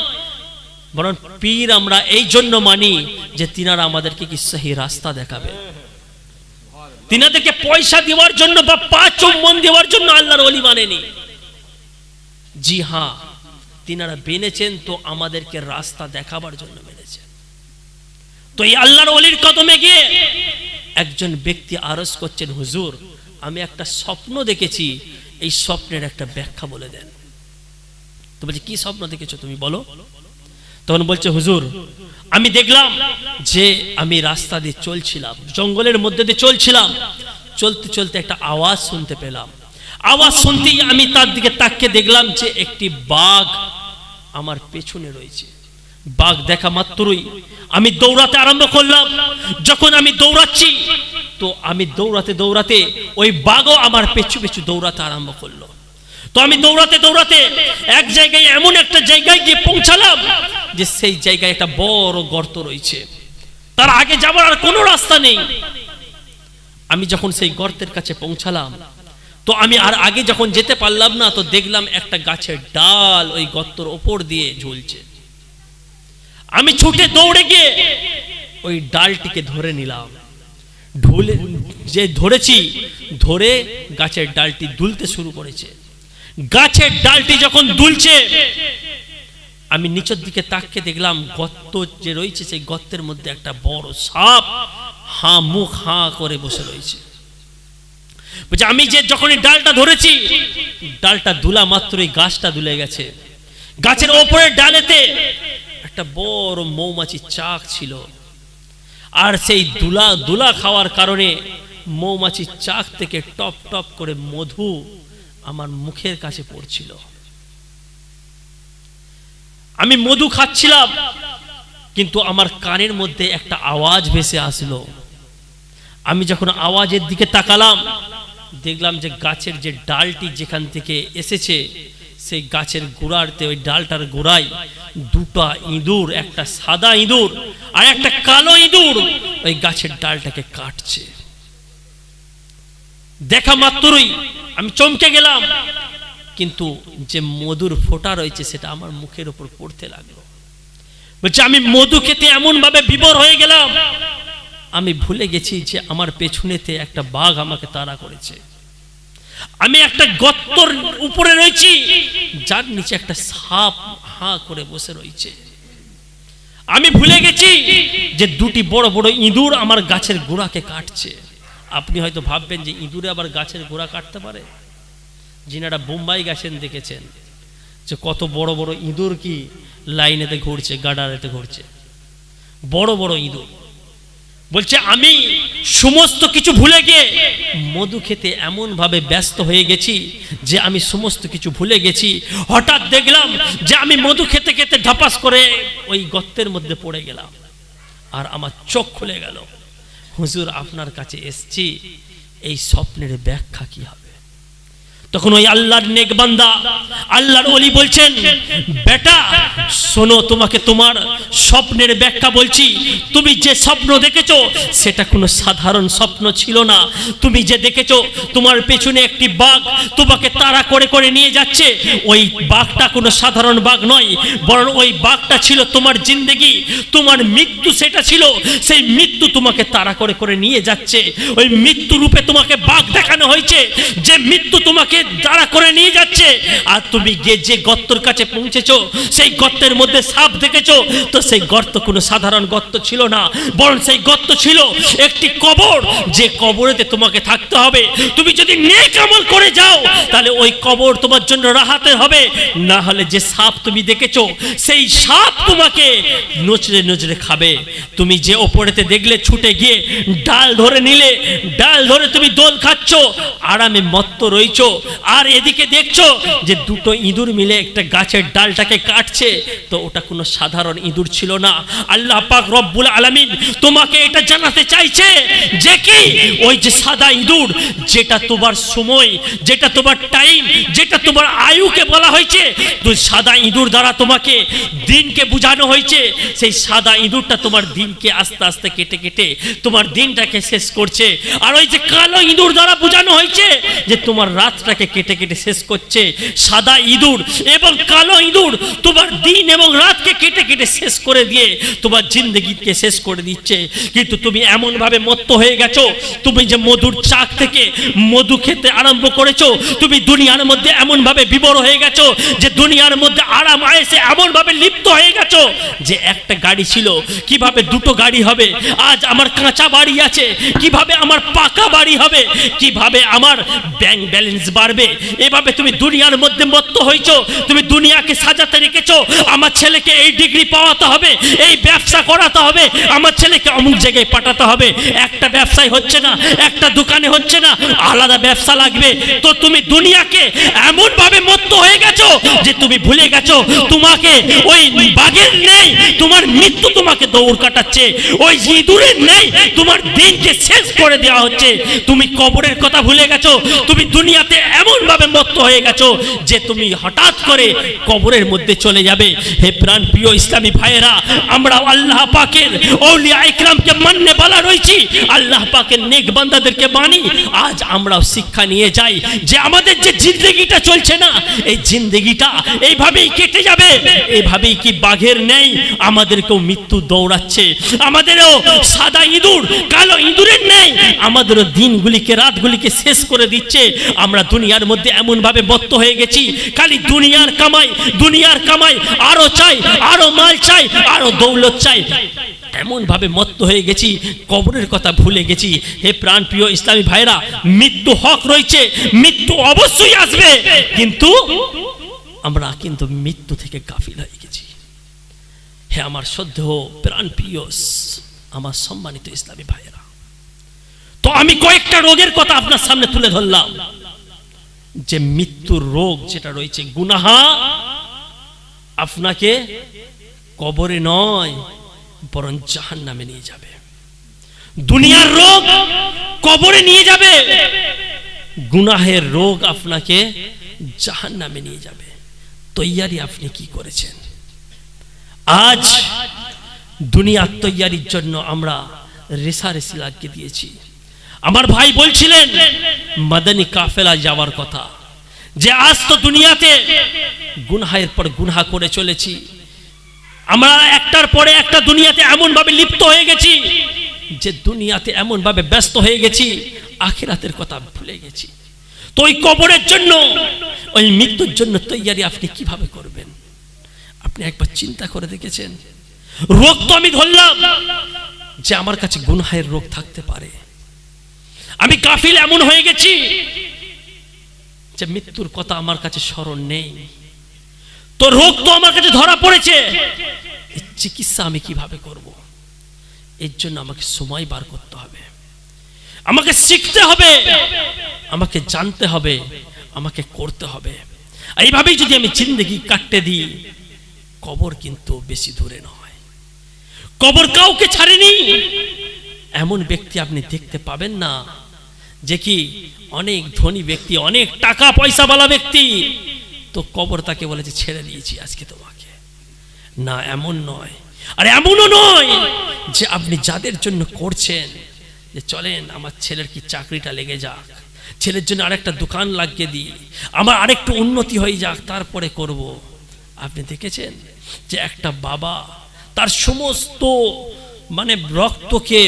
বরং পীর আমরা এই জন্য মানি যে তিনারা আমাদেরকে কি সহি রাস্তা দেখাবে। তিনাদেরকে পয়সা দেওয়ার জন্য বা পা চুম্বন দেওয়ার জন্য আল্লাহর ওলি মানেনি। জি হ্যাঁ, তিনারা বেনেছেন তো আমাদেরকে রাস্তা দেখাবার জন্য বেনেছেন। তো এই আল্লাহর ওলির কদমে গিয়ে একজন ব্যক্তি আরজ করছেন, হুজুর আমি একটা স্বপ্ন দেখেছি, এই স্বপ্নের একটা ব্যাখ্যা বলে দেন। তো বলছে কি স্বপ্ন দেখেছো তুমি বলো। তখন বলছে, হুজুর আমি দেখলাম যে আমি রাস্তা দিয়ে চলছিলাম, জঙ্গলের মধ্যে দিয়ে চলছিলাম, চলতে চলতে একটা আওয়াজ শুনতে পেলাম। আওয়াজ শুনতেই আমি তার দিকে তাকিয়ে দেখলাম যে একটি বাঘ আমার পেছনে রয়েছে। বাঘ দেখা মাত্রই আমি দৌড়াতে আরম্ভ করলাম। যখন আমি দৌড়াচ্ছি তো আমি দৌড়াতে দৌড়াতে ওই বাঘও আমার পেছু পেছু দৌড়াতে আরম্ভ করলো। তো আমি দৌড়াতে দৌড়াতে এক জায়গায়, এমন একটা জায়গায় গিয়ে পৌঁছালাম যে সেই জায়গায় একটা বড় গর্ত রয়েছে, তার আগে যাবার আর কোনো রাস্তা নেই। আমি যখন সেই গর্তের কাছে পৌঁছালাম তো আমি আর আগে যখন যেতে পারলাম না, তো দেখলাম একটা গাছের ডাল ওই গর্তের ওপর দিয়ে ঝুলছে। আমি ছুটে দৌড়ে গিয়ে ওই ডালটিকে ধরে নিলাম। যে ধরেছি, ধরে গাছের ডালটি দুলতে শুরু করেছে। গাছের ডালটি যখন দুলছে আমি নিচের দিকে তাকিয়ে দেখলাম গর্ত যে রয়েছে সেই গর্তের মধ্যে একটা বড় সাপ মুখ হাঁ করে বসে রয়েছে। বলছে আমি যে যখনই ডালটা ধরেছি, ডালটা দুলা মাত্রই গাছটা দুলে গেছে। গাছের ওপরের ডালেতে একটা বড় মৌমাছির চাক ছিল, আর সেই দুলা খাওয়ার কারণে মৌমাছির চাক থেকে টপ টপ করে মধু আমার মুখের কাছে পড়ছিল। আমি মধু খাচ্ছিলাম, কিন্তু আমার কানের মধ্যে একটা আওয়াজ ভেসে আসলো। আমি যখন আওয়াজের দিকে তাকালাম, দেখলাম যে গাছের যে ডালটি যেখান থেকে এসেছে সেই গাছের গোড়াতে, ওই ডালটার গোড়ায় দুটা ইঁদুর, একটা সাদা ইঁদুর আর একটা কালো ইঁদুর ওই গাছের ডালটাকে কাটছে। দেখা মাত্রই আমি চমকে গেলাম, কিন্তু যে মধুর ফোঁটা রয়েছে সেটা আমার মুখের উপর পড়তে লাগলো। বলছে আমি মধু খেতে এমন ভাবে বিভোর হয়ে গেলাম, আমি ভুলে গেছি যে আমার পেছনেতে একটা বাঘ আমাকে তাড়া করেছে। আমি একটা গর্তর উপরে রয়েছি, যার নিচে একটা সাপ হাঁ করে বসে রয়েছে। আমি ভুলে গেছি যে দুটি বড় বড় ইঁদুর আমার গাছের গোড়াকে কাটছে। আপনি হয়তো ভাববেন যে ইঁদুরে আবার গাছের গোড়া কাটতে পারে? যিনারা বোম্বাই গেছেন দেখেছেন যে কত বড় বড় ইঁদুর কি লাইনেতে ঘুরছে, গাডারেতে ঘুরছে, বড় বড় ইঁদুর। বলছে আমি সমস্ত কিছু ভুলে গিয়ে মধু খেতে এমন ভাবে ব্যস্ত হয়ে গেছি যে আমি সমস্ত কিছু ভুলে গেছি। হঠাৎ দেখলাম যে আমি মধু খেতে খেতে ধাপাস করে ওই গর্তের মধ্যে পড়ে গেলাম, আর আমার চোখ খুলে গেল। হুজুর আপনার কাছে এসেছি, এই স্বপ্নের ব্যাখ্যা কি হবে? তখন ওই আল্লাহর নেক বান্দা, আল্লাহর ওলি বলছেন, বেটা শোনো, তোমাকে তোমার স্বপ্নের ব্যাখ্যা বলছি। তুমি যে স্বপ্ন দেখেছো সেটা কোনো সাধারণ স্বপ্ন ছিল না। তুমি যে দেখেছো তোমার পেছনে একটি বাঘ তোমাকে তাড়া করে করে নিয়ে যাচ্ছে, ওই বাঘটা কোনো সাধারণ বাঘ নয়, বরং ওই বাঘটা ছিল তোমার জিন্দেগি, তোমার মৃত্যু সেটা ছিল। সেই মৃত্যু তোমাকে তাড়া করে করে নিয়ে যাচ্ছে। ওই মৃত্যু রূপে তোমাকে বাঘ দেখানো হয়েছে, যে মৃত্যু তোমাকে তাড়া করে নিয়ে যাচ্ছে। আর তুমি গিয়ে যে গর্তের কাছে পৌঁছেছো, সেই গর্তের মধ্যে সাপ দেখেছো, তো সেই গর্ত কোনো সাধারণ গর্ত ছিল না, বরং সেই গর্ত ছিল একটি কবর। যে কবরেতে তোমাকে থাকতে হবে। তুমি যদি নেক আমল করে যাও তাহলে ওই কবর তোমার জন্য রাহাতের হবে, না হলে যে সাপ তুমি দেখেছো সেই সাপ তোমাকে নচড়ে নচড়ে খাবে। তুমি যে ওপরেতে দেখলে ছুটে গিয়ে ডাল ধরে নিলে, ডাল ধরে তুমি দোল খাচ্ছ, আরামে মত্ত রইছো, আর এদিকে দেখছো যে দুটো ইঁদুর মিলে একটা গাছের ডালটাকে কাটছে, তো ওটা কোনো সাধারণ ইঁদুর ছিল না। আল্লাহ পাক রব্বুল আলামিন তোমাকে এটা জানাতে চাইছে যে কি ওই যে সাদা ইঁদুর, যেটা তোমার সময়, যেটা তোমার টাইম, যেটা তোমার আয়ুকে বলা হয়েছে, তো সাদা ইঁদুর দ্বারা তোমাকে দিনকে বোঝানো হয়েছে। সেই সাদা ইঁদুরটা তোমার দিনকে আস্তে আস্তে কেটে কেটে তোমার দিনটাকে শেষ করছে। আর ওই যে কালো ইঁদুর দ্বারা বোঝানো হয়েছে যে তোমার রাতটাকে কেটে কেটে শেষ করছে। সাদা ইঁদুর এবং কালো ইঁদুর তোমার দিন এবং রাতকে কেটে কেটে শেষ করে দিয়ে তোমার জিন্দগিকে শেষ করে দিচ্ছে। কিন্তু তুমি এমন ভাবে মত্ত হয়ে গেছো, তুমি যে মধুর চাক থেকে মধু খেতে আরম্ভ করেছো, তুমি দুনিয়ার মধ্যে এমন ভাবে বিভোর হয়ে গেছো যে দুনিয়ার মধ্যে আরাম আয়েসে এমন ভাবে লিপ্ত হয়ে গেছো যে একটা গাড়ি ছিল কিভাবে দুটো গাড়ি হবে, আজ আমার কাঁচা বাড়ি আছে কিভাবে আমার পাকা বাড়ি হবে, কিভাবে আমার ব্যাংক ব্যালেন্স বাড়বে, এভাবে তুমি দুনিয়ার মধ্যে মত্ত হয়েছো। তুমি দুনিয়াকে সাজাতে রেখেছো, আমার ছেলেকে এই ডিগ্রি পাওয়াতে হবে, এই ব্যবসা করাতে হবে, আমার ছেলেকে অমুক জায়গায় পাঠাতে হবে। একটা ব্যবসায় হচ্ছে না, একটা দোকানে হচ্ছে না, আলাদা ব্যবসা লাগবে। তো তুমি দুনিয়াকে এমন ভাবে মত্ত হয়ে গেছো যে তুমি ভুলে গেছো তোমাকে ওই বাঘের নেই, তোমার মৃত্যু তোমাকে দৌড় কাটাচ্ছে, ওই ইঁদুরের নেই, তোমার দিনকে শেষ করে দেওয়া হচ্ছে। তুমি কবরের কথা ভুলে গেছো, তুমি দুনিয়াতে এমন ভাবে মত্ত হয়ে গেছো যে তুমি হঠাৎ করে কবরের মধ্যে চলে যাবে। হে প্রাণ প্রিয় ইসলামী ভাইয়েরা, আমরা আল্লাহ পাকের আউলিয়া ইকরামকে মাননে বলা রয়েছি, আল্লাহ পাকের নেক বান্দাদেরকে মানি। আজ আমরাও শিক্ষা নিয়ে যাই যে আমাদের যে জিন্দেগিটা চলছে না, এই জিন্দেগিটা এইভাবেই কেটে যাবে। এইভাবেই কি বাঘের নেই আমাদের আমাদেরকেও মৃত্যু দৌড়াচ্ছে, আমাদেরও সাদা ইঁদুর কালো ইঁদুরের নেই আমাদেরও দিনগুলিকে রাতগুলিকে শেষ করে দিচ্ছে। আমরা দুনিয়ার মধ্যে এমন ভাবে মত্ত হয়ে গেছি, খালি দুনিয়ার কামাই, আরো চাই, আরো মাল চাই, আরো দৌলত চাই, এমন ভাবে মত্ত হয়ে গেছি, কবরের কথা ভুলে গেছি। হে প্রাণ প্রিয় ইসলামী ভাইরা, মৃত্যু হক রয়েছে, মৃত্যু অবশ্যই আসবে, কিন্তু আমরা কিন্তু মৃত্যু থেকে গাফিল হয়ে গেছি। হে আমার শ্রদ্ধেয় প্রাণ প্রিয় আমার সম্মানিত ইসলামী ভাইরা, তো আমি কয়েকটা রোগের কথা আপনার সামনে তুলে ধরলাম, যে মৃত্যুর রোগ যেটা রয়েছে গুনাহ আপনাকে কবরে নয় বরং জাহান্নামে নিয়ে যাবে। দুনিয়ার রোগ কবরে নিয়ে যাবে, গুনাহের রোগ আপনাকে জাহান্নামে নিয়ে যাবে। তৈয়ারি আপনি কি করেছেন? আজ দুনিয়ার তৈয়ারির জন্য আমরা রেসারেসি লাগিয়ে দিয়েছি। আমার ভাই বলছিলেন মাদানী কাফেলা যাওয়ার কথা, যে আজ তো দুনিয়াতে গুনাহের পর গুনাহ করে চলেছি, আমরা একটার পরে একটা দুনিয়াতে এমন ভাবে লিপ্ত হয়ে গেছি, যে দুনিয়াতে এমন ভাবে ব্যস্ত হয়ে গেছি, আখিরাতের কথা ভুলে গেছি। তো ওই কবরের জন্য, ওই মৃত্যুর জন্য তৈয়ারি আপনি কিভাবে করবেন? আপনি একবার চিন্তা করে দেখেছেন? রোগ তো আমি ধরলাম যে আমার কাছে গুনাহের রোগ থাকতে পারে, আমি গাফিল এমন হয়ে গেছি যে মৃত্যুর কথা আমার কাছে স্মরণ নেই। তো রোগ তো আমার কাছে ধরা পড়েছে, চিকিৎসা আমি কিভাবে করব? এর জন্য আমাকে সময় বার করতে হবে, আমাকে শিখতে হবে, আমাকে জানতে হবে, আমাকে করতে হবে। এইভাবেই যদি আমি জিন্দেগি কাটতে দিই, কবর কিন্তু বেশি দূরে নয়, কবর কাউকে ছাড়েনি। এমন ব্যক্তি আপনি দেখতে পাবেন না যে কি অনেক ধনী ব্যক্তি, অনেক টাকা পয়সাওয়ালা ব্যক্তি, তো কবর তাকে বলেছে ছেড়ে দিয়েছি আজকে তোমাকে। না, এমন নয়। আর এমনও নয় যে আপনি যাদের জন্য করছেন, যে চলেন আমার ছেলের কি চাকরিটা লেগে যাক, ছেলের জন্য আরেকটা দোকান লাগিয়ে দিই, আমার আরেকটু উন্নতি হয়ে যাক, তারপরে করব। আপনি দেখেছেন যে একটা বাবা তার সমস্ত রক্তকে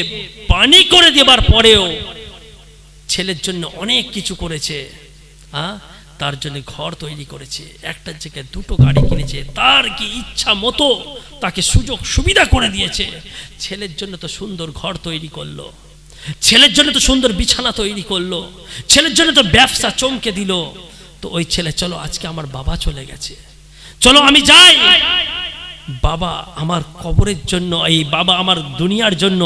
পানি করে দেবার পরেও ছেলের জন্য অনেক কিছু করেছে, তার জন্য ঘর তৈরি করেছে, একটা জায়গায় দুটো গাড়ি কিনেছে, তার কি ইচ্ছা মতো তাকে সুযোগ সুবিধা করে দিয়েছে। ছেলের জন্য তো সুন্দর ঘর তৈরি করলো, ছেলের জন্য তো সুন্দর বিছানা তৈরি করলো, ছেলের জন্য তো ব্যবসা চমকে দিল। তো ওই ছেলে, চলো আজকে আমার বাবা চলে গেছে, চলো আমি যাই। বাবা আমার কবরের জন্য, এই বাবা আমার দুনিয়ার জন্য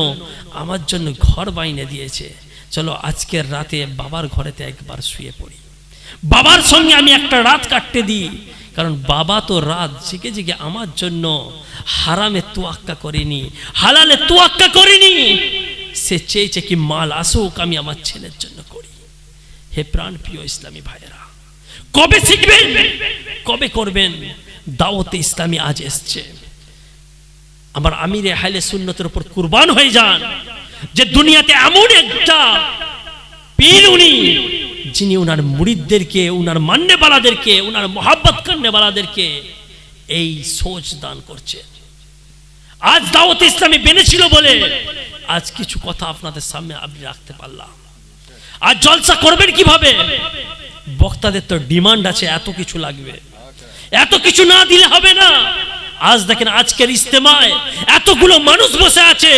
আমার জন্য ঘর বাইনে দিয়েছে, চলো আজকের রাতে বাবার ঘরেতে একবার শুয়ে পড়ি, বাবার সঙ্গে আমি একটা রাত কাটতে দিই। কারণ বাবা তো রাত জেগে জেগে আমার জন্য হারামে তোয়াক্কা করেনি, হালালে তোয়াক্কা করেনি, সে চেয়েছে কি মাল আসুক, আমি আমার ছেলের জন্য করি। হে প্রাণ প্রিয় ইসলামী ভাইয়েরা, কবে শিখবেন, কবে করবেন? দাওয়াতে ইসলামী আজ এসছে, আমার আমিরে আহলে সুন্নতের উপর কুরবান হয়ে যান, যে দুনিয়াতে এমন একটা পীর উনি, যিনি উনার মুরিদদেরকে, উনার মান্যবালাদেরকে, উনার মোহাব্বত করনেওয়ালাদেরকে এই সোচ দান করছে। আজ দাওয়াতে ইসলামী বেনেছিল বলে আজ কিছু কথা আপনাদের সামনে আমি রাখতে পারলাম। আজ জলসা করবেন কিভাবে? বক্তাদের তো ডিমান্ড আছে, এত কিছু লাগবে, এত কিছু না দিলে হবে না। আজ দেখেন আজকের ইজতেমায় এতগুলো মানুষ বসে আছে,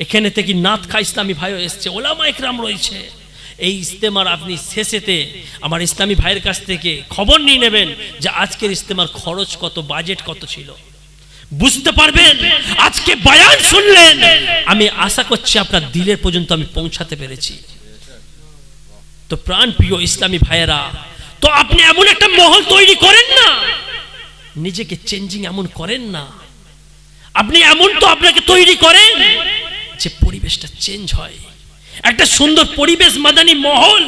এখানে থেকে নাত খা ইসলামী ভাইও এসছে, ওলামা ইকরাম রয়েছে। এই ইজতেমার আপনি শেষেতে আমার ইসলামী ভাইয়ের কাছ থেকে খবর নিয়ে নেবেন যে আজকের ইজতেমার খরচ কত, বাজেট কত ছিল, বুঝতে পারবেন। আজকে বয়ান শুনলেন, আমি আশা করছি আপনার দিলের পর্যন্ত আমি পৌঁছাতে পেরেছি। তো প্রাণ প্রিয় ইসলামী ভাইয়েরা, তো আপনি এমন একটা মহল তৈরি করেন না, নিজেকে চেঞ্জিং এমন করেন না, আপনি এমন তো আপনাকে তৈরি করেন যে পরিবেশটা চেঞ্জ হয়, একটা সুন্দর পরিবেশ, মাদানী মহল,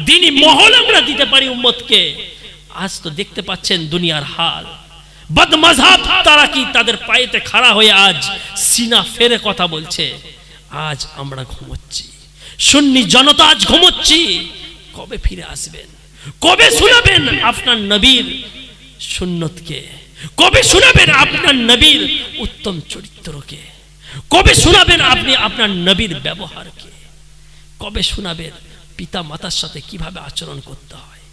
দ্বীনি মহল আমরা দিতে পারি উম্মতকে। আজ তো দেখতে পাচ্ছেন দুনিয়ার হাল, বদমাযহাব তারা কি তাদের পায়েতে খাড়া হয়ে আজ সিনা ফেরে কথা বলছে। আজ আমরা ঘুমোচ্ছি, সুন্নি জনতা আজ ঘুমোচ্ছি। কবে ফিরে আসবেন? কবে শোনাবেন আপনার নবীর সুন্নতকে? কবে শোনাবেন আপনার নবীর উত্তম চরিত্রকে? কবে শোনাবেন আপনি আপনার নবীর ব্যবহারকে? কবে শোনাবেন পিতা মাতার সাথে কিভাবে আচরণ করতে হয়?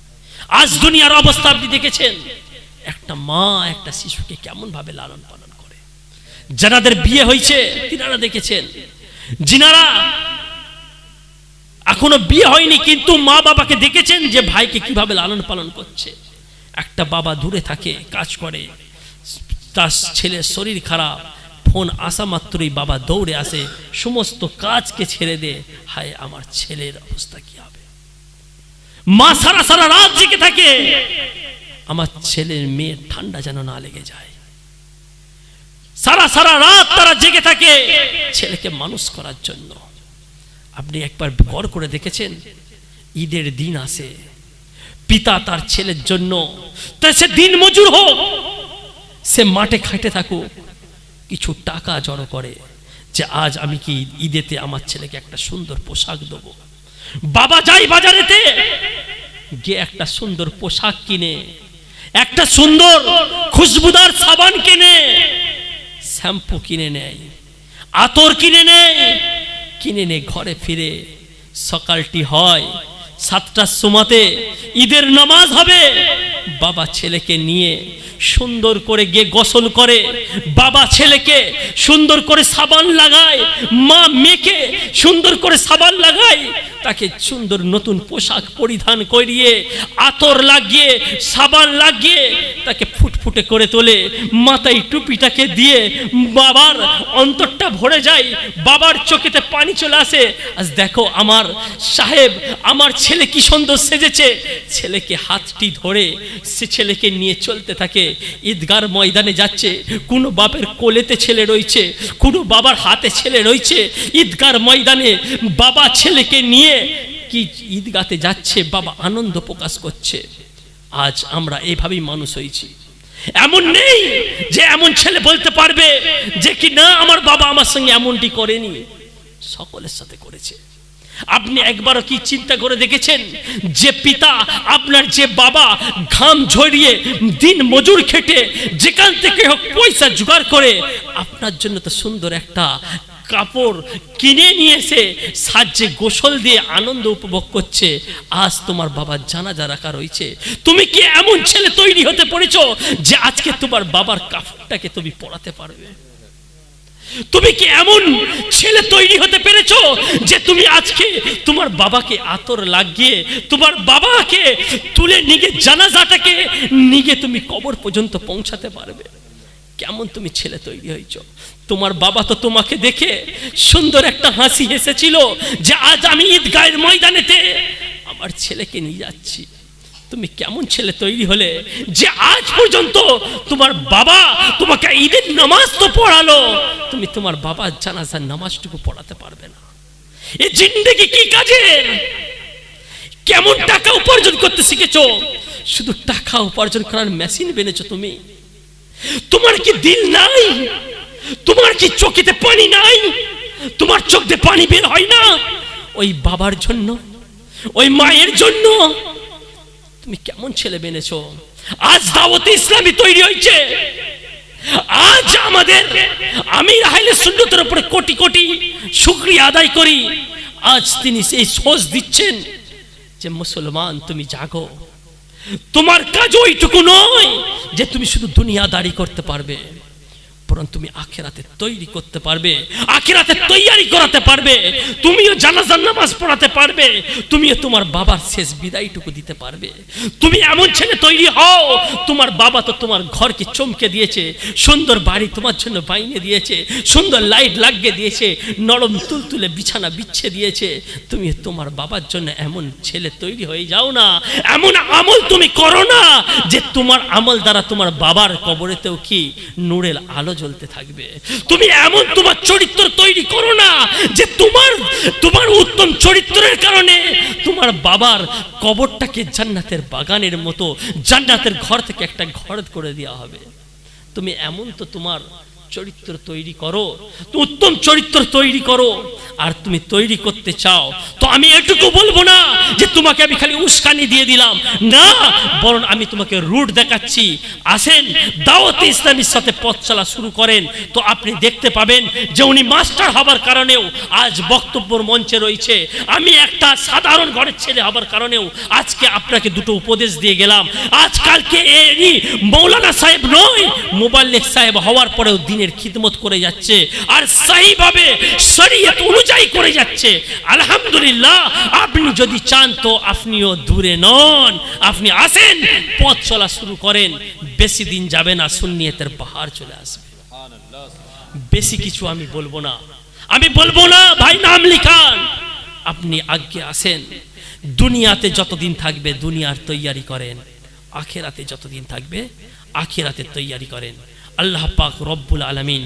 আজ দুনিয়ার অবস্থা আপনি দেখেছেন, একটা মা একটা শিশুকে কেমন ভাবে লালন পালন করে। যাদের বিয়ে হয়েছে তিনারা দেখেছেন, যিনারা এখনো বিয়ে হয়নি কিন্তু মা বাবাকে দেখেছেন যে ভাইকে কিভাবে লালন পালন করছে। একটা বাবা দূরে থাকে, কাজ করে, তার ছেলের শরীর খারাপ, ফোন আসা মাত্রই বাবা দৌড়ে আসে, সমস্ত কাজকে ছেড়ে দে, হায় আমার ছেলের অবস্থা কি হবে। মা সারা সারা রাত জেগে থাকে, আমার ছেলের মেয়ের ঠান্ডা যেন না লেগে যায়। সারা সারা রাত তারা জেগে থাকে ছেলেকে মানুষ করার জন্য। আপনি একবার গড় করে দেখেছেন, ঈদের দিন আসে, পিতা তার ছেলের জন্য, তাই সে দিন মজুর হোক, সে মাঠে খাটে থাকুক, কিছু টাকা জড়ো করে যে আজ আমি কি ঈদেতে আমার ছেলেকে একটা সুন্দর পোশাক দেবো। বাবা যাই বাজারেতে গিয়ে একটা সুন্দর পোশাক কিনে, একটা সুন্দর খুশবুদার সাবান কিনে, শ্যাম্পু কিনে নেয়, আতর কিনে নেয়, কিনে নে ঘরে ফিরে সকালটি হয় 7টার সময়তে ঈদের নামাজ হবে। বাবা ছেলেকে নিয়ে সুন্দর করে গিয়ে গোসল করে, বাবা ছেলেকে সুন্দর করে সাবান লাগায়, মা মেয়েকে সুন্দর করে সাবান লাগায়, তাকে সুন্দর নতুন পোশাক পরিধান করিয়ে, আতর লাগিয়ে, সাবান লাগিয়ে তাকে ফুটফুটে করে তোলে, মাথায় টুপিটাকে দিয়ে বাবার অন্তরটা ভরে যায়, বাবার চোখেতে পানি চলে আসে। আজ দেখো আমার সাহেব, আমার ছেলে কি সুন্দর সেজেছে। ছেলেকে হাতটি ধরে সে ছেলেকে নিয়ে চলতে থাকে, ঈদগার ময়দানে যাচ্ছে, কোনো বাপের কোলেতে ছেলে রয়েছে, কোনো বাবার হাতে ছেলে রয়েছে, ঈদগার ময়দানে বাবা ছেলেকে নিয়ে কি ঈদগাতে যাচ্ছে, বাবা আনন্দ প্রকাশ করছে। আজ আমরা এইভাবেই মানুষ হয়েছি। এমন নেই যে এমন ছেলে বলতে পারবে যে কি না আমার বাবা আমার সঙ্গে এমনটি করেনি, সকলের সাথে করেছে। আপনি একবারও কি চিন্তা করে দেখেছেন যে পিতা আপনার, যে বাবা ঘাম ঝরিয়ে দিন মজুর খেটে যেখান থেকে হোক পয়সা জোগাড় করে আপনার জন্য তো সুন্দর একটা কাপড় কিনে নিয়ে এসে সাজে গোসল দিয়ে আনন্দ উপভোগ করছে। আজ তোমার বাবার জানাজা রাখা রয়েছে, তুমি কি এমন ছেলে তৈরি হতে পেরেছো যে আজকে তোমার বাবার কাপড়টাকে তুমি পরাতে পারবে? তুমি কি এমন ছেলে তৈরি হতে পেরেছো যে তুমি আজকে তোমার বাবাকে আতর লাগিয়ে, তোমার বাবাকে তুলে নিয়ে জানাজাটাকে নিয়ে তুমি কবর পর্যন্ত পৌঁছাতে পারবে? কেমন তুমি ছেলে তৈরি হয়েছো? তোমার বাবা তো তোমাকে দেখে সুন্দর একটা হাসি হেসেছিল যে আজ আমি ঈদগাহের ময়দানেতে আমার ছেলেকে নিয়ে যাচ্ছি। তুমি কেমন ছেলে তৈরি হলে যে আজ পর্যন্ত তোমার বাবা তোমাকে ঈদের নামাজ তো পড়ালো, তুমি তোমার বাবার জানাজার নামাজটুকু পড়াতে পারবে না? এই জিন্দেগি কি কাজের? কেমন টাকা উপার্জন করতে শিখেছো? শুধু টাকা উপার্জন করার মেশিন বেনেছো তুমি। তোমার কি দিল নাই? তোমার কি চোখেতে পানি নাই? তোমার চোখ দিয়ে পানি বের হয় না ওই বাবার জন্য, ওই মায়ের জন্য? তুমি কেমন ছেলে বেনেছো? আজ দাওয়াতে ইসলামী তৈরি হয়েছে, আজ আমাদের আমির আহলে সুন্নাতের উপরে কোটি কোটি শুকরিয়া আদায় করি। আজ তিনি সেই সোচ দিচ্ছেন যে মুসলমান তুমি জাগো, তোমার কাজ ওইটুকু নয় যে তুমি শুধু দুনিয়াদারি করতে পারবে, বরং তুমি আখিরাতে তৈরি করতে পারবে, আখিরাতে তৈয়ারি করাতে পারবে, তুমিও জানাজার নামাজ পড়াতে পারবে, তুমিও তোমার বাবার শেষ বিদায়টুকু দিতে পারবে। তুমি এমন ছেলে তৈরি হও, তোমার বাবা তো তোমার ঘরকে চমকে দিয়েছে, সুন্দর বাড়ি তোমার জন্য বাইনে দিয়েছে, সুন্দর লাইট লাগিয়ে দিয়েছে, নরম তুলতুলে বিছানা বিচ্ছে দিয়েছে। তুমি তোমার বাবার জন্য এমন ছেলে তৈরি হয়ে যাও না, এমন আমল তুমি করো না যে তোমার আমল দ্বারা তোমার বাবার কবরেতেও কি নূরের আলো জ্বলতে থাকবে। তুমি এমন তোমার চরিত্র তৈরি করো না যে তোমার উত্তম চরিত্রের কারণে তোমার বাবার কবরটাকে জান্নাতের বাগানের মতো, জান্নাতের ঘর থেকে একটা ঘর করে দেওয়া হবে। তুমি এমন তো তোমার চরিত্র তৈরি করো, উত্তম চরিত্র তৈরি করো। আর তুমি তৈরি করতে চাও তো আমি এটুকু বলবো না যে তোমাকে আমি খালি উস্কানি দিয়ে দিলাম, না, বরং আমি তোমাকে রুট দেখাচ্ছি। আসেন দাওয়াতে ইসলামীর সাথে পথ চলা শুরু করেন, তো আপনি দেখতে পাবেন যে উনি মাস্টার হবার কারণেও আজ বক্তব্যের মঞ্চে রয়েছে। আমি একটা সাধারণ ঘরের ছেলে হবার কারণেও আজকে আপনাকে দুটো উপদেশ দিয়ে গেলাম। আজকালকে এরই মৌলানা সাহেব নয়, মুবাল্লিগ সাহেব হওয়ার পরেও দিনের খিদমত করে যাচ্ছে আর সহিভাবে শরীয়ত অনুযায়ী করে যাচ্ছে। আলহামদুলিল্লাহ, আপনি যদি চান তো আপনিও দূরে নন, আপনি আসেন পথ চলা শুরু করেন, বেশি দিন যাবে না সুন্নিয়তের পাহাড় চলে আসবে। বেশি কিছু আমি বলবো না, আমি বলবো না ভাই, নাম লিখান, আপনি আগে আসেন। দুনিয়াতে যতদিন থাকবে দুনিয়ার তৈয়ারি করেন, আখিরাতে যতদিন থাকবে আখিরাতে তৈয়ারি করেন। আল্লাহ পাক রব্বুল আলামিন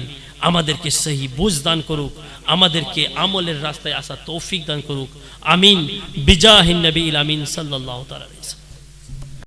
আমাদেরকে সহি বুঝ দান করুক, আমাদেরকে আমলের রাস্তায় আসা তৌফিক দান করুক। আমিন। বিজাহিন নবী আমিন সাল্লাল্লাহু তাআলা আলাইহি ওয়াসাল্লাম।